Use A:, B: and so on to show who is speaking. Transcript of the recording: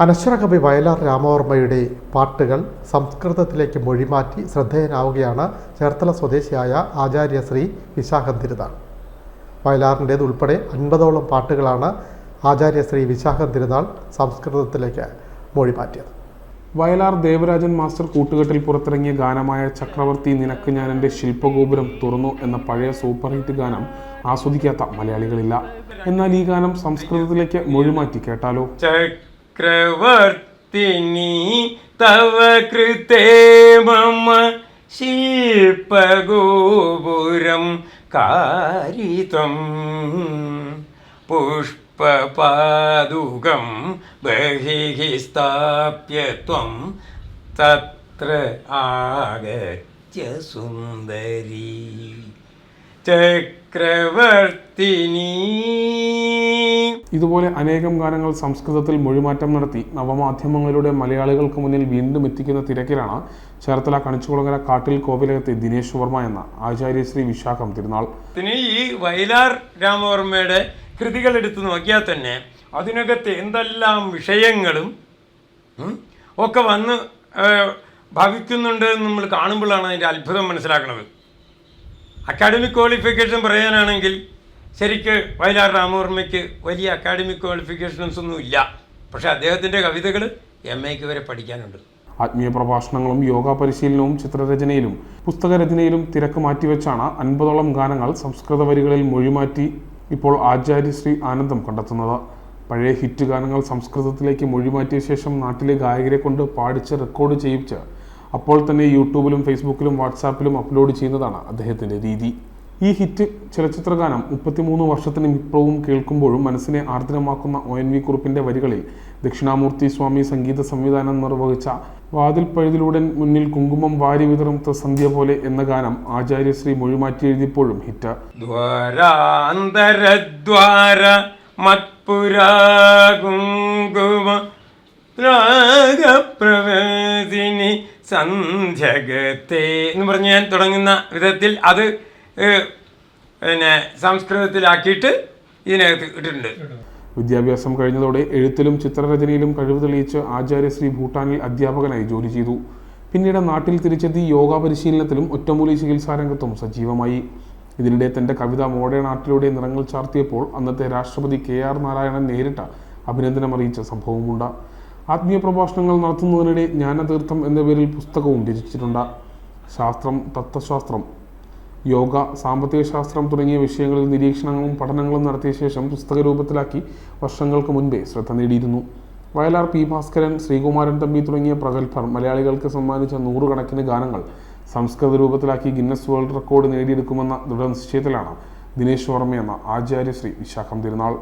A: അനശ്വര കവി വയലാർ രാമവർമ്മയുടെ പാട്ടുകൾ സംസ്കൃതത്തിലേക്ക് മൊഴിമാറ്റി ശ്രദ്ധേയനാവുകയാണ് ചേർത്തല സ്വദേശിയായ ആചാര്യ ശ്രീ വിശാഖം തിരുനാൾ. വയലാറിൻ്റേത് ഉൾപ്പെടെ 50ഓളം പാട്ടുകളാണ് ആചാര്യ ശ്രീ വിശാഖം തിരുനാൾ സംസ്കൃതത്തിലേക്ക് മൊഴിമാറ്റിയത്.
B: വയലാർ ദേവരാജൻ മാസ്റ്റർ കൂട്ടുകെട്ടിൽ പുറത്തിറങ്ങിയ ഗാനമായ ചക്രവർത്തി നിനക്ക് ഞാൻ എൻ്റെ ശില്പഗോപുരം തുറന്നു എന്ന പഴയ സൂപ്പർ ഹിറ്റ് ഗാനം ആസ്വദിക്കാത്ത മലയാളികളില്ല. എന്നാൽ ഈ ഗാനം സംസ്കൃതത്തിലേക്ക് മൊഴിമാറ്റി കേട്ടാലോ?
C: ചക്രവർത്തിനി തവ കൃതേ മമ ശില്പഗോപുരം കാരിതം പുഷ്പപാദുകം ബഹിഃ സ്ഥാപ്യ ത്വം തത്ര ആഗത്യ സുന്ദരീ ചക്രവർത്തിനി.
B: ഇതുപോലെ അനേകം ഗാനങ്ങൾ സംസ്കൃതത്തിൽ മൊഴിമാറ്റം നടത്തി നവമാധ്യമങ്ങളിലൂടെ മലയാളികൾക്ക് മുന്നിൽ വീണ്ടും എത്തിക്കുന്ന തിരക്കിലാണ് ചേർത്തല കണിച്ചുകുളങ്ങര കാട്ടിൽ കോവിലകത്തെ ദിനേശ് വർമ്മ എന്ന ആചാര്യശ്രീ വിശാഖം തിരുനാൾ.
C: ഈ വയലാർ രാമവർമ്മയുടെ കൃതികൾ എടുത്തു നോക്കിയാൽ തന്നെ അതിനകത്ത് എന്തെല്ലാം വിഷയങ്ങളും ഒക്കെ വന്ന് ഭവിക്കുന്നുണ്ട് എന്ന് നമ്മൾ കാണുമ്പോഴാണ് അതിൻ്റെ അത്ഭുതം മനസ്സിലാക്കുന്നത്. അക്കാഡമിക് ക്വാളിഫിക്കേഷൻ പറയാനാണെങ്കിൽ ശരിക്ക് വയലാർ രാമവർമ്മയ്ക്ക് വലിയ അക്കാഡമിക് ക്വാളിഫിക്കേഷൻസ് ഒന്നും ഇല്ല. പക്ഷേ അദ്ദേഹത്തിൻ്റെ കവിതകൾ MA വരെ പഠിക്കാനുണ്ട്.
B: ആത്മീയ പ്രഭാഷണങ്ങളും യോഗ പരിശീലനവും ചിത്രരചനയിലും പുസ്തകരചനയിലും തിരക്ക് മാറ്റിവെച്ചാണ് 50ഓളം ഗാനങ്ങൾ സംസ്കൃത വരികളിൽ മൊഴിമാറ്റി ഇപ്പോൾ ആചാര്യശ്രീ ആനന്ദം കണ്ടെത്തുന്നത്. പഴയ ഹിറ്റ് ഗാനങ്ങൾ സംസ്കൃതത്തിലേക്ക് മൊഴിമാറ്റിയ ശേഷം നാട്ടിലെ ഗായകരെ കൊണ്ട് പാടിച്ച് റെക്കോർഡ് ചെയ്യിച്ച് അപ്പോൾ തന്നെ യൂട്യൂബിലും ഫേസ്ബുക്കിലും വാട്സാപ്പിലും അപ്ലോഡ് ചെയ്യുന്നതാണ് അദ്ദേഹത്തിൻ്റെ രീതി. ഈ ഹിറ്റ് ചലച്ചിത്രഗാനം 33 വർഷത്തിന് ഇപ്പുറവും കേൾക്കുമ്പോഴും മനസ്സിനെ ആർദ്രമാക്കുന്ന ONV കുറുപ്പിൻ്റെ വരികളിൽ ദക്ഷിണാമൂർത്തി സ്വാമി സംഗീത സംവിധാനം നിർവഹിച്ച വാതിൽ പഴുതിലൂടെ മുന്നിൽ കുങ്കുമം വാരി വിതറും സന്ധ്യ പോലെ എന്ന ഗാനം ആചാര്യശ്രീ മൊഴിമാറ്റി എഴുതിയപ്പോഴും ഹിറ്റ്.
C: ദ്വാരാന്തരദ്വാര മത്പുരാ കുങ്കുമ രാഗപ്രവേദിനി സന്ധ്യഗത്തെ എന്ന് പറഞ്ഞ് ഞാൻ തുടങ്ങുന്ന വിധത്തിൽ അത് പിന്നെ സംസ്കൃതത്തിലാക്കിയിട്ട് ഇതിനകത്ത് ഇട്ടിട്ടുണ്ട്.
B: വിദ്യാഭ്യാസം കഴിഞ്ഞതോടെ എഴുത്തിലും ചിത്രരചനയിലും കഴിവ് തെളിയിച്ച് ആചാര്യശ്രീ ഭൂട്ടാനിൽ അധ്യാപകനായി ജോലി ചെയ്തു. പിന്നീട് നാട്ടിൽ തിരിച്ചെത്തി യോഗ പരിശീലനത്തിലും ഒറ്റമൂലി ചികിത്സാരംഗത്തും സജീവമായി. ഇതിനിടെ തൻ്റെ കവിത മോഡേൺ ആർട്ടിലൂടെ നിറങ്ങൾ ചാർത്തിയപ്പോൾ അന്നത്തെ രാഷ്ട്രപതി KR നാരായണൻ നേരിട്ട് അഭിനന്ദനം അറിയിച്ച സംഭവമുണ്ട്. ആത്മീയ പ്രഭാഷണങ്ങൾ നടത്തുന്നതിനിടെ ജ്ഞാനതീർത്ഥം എന്ന പേരിൽ പുസ്തകവും രചിച്ചിട്ടുണ്ട്. ശാസ്ത്രം, തത്വശാസ്ത്രം, യോഗ, സാമ്പത്തിക ശാസ്ത്രം തുടങ്ങിയ വിഷയങ്ങളിൽ നിരീക്ഷണങ്ങളും പഠനങ്ങളും നടത്തിയ ശേഷം പുസ്തക രൂപത്തിലാക്കി വർഷങ്ങൾക്ക് മുൻപേ ശ്രദ്ധ നേടിയിരുന്നു. വയലാർ P. ഭാസ്കരൻ, ശ്രീകുമാരൻ തമ്പി തുടങ്ങിയ പ്രഗത്ഭർ മലയാളികൾക്ക് സമ്മാനിച്ച 100 കണക്കിന് ഗാനങ്ങൾ സംസ്കൃത രൂപത്തിലാക്കി ഗിന്നസ് വേൾഡ് റെക്കോർഡ് നേടിയെടുക്കുമെന്ന ദൃഢനിശ്ചയത്തിലാണ് ദിനേശ് വർമ്മ എന്ന ആചാര്യശ്രീ വിശാഖം തിരുനാൾ.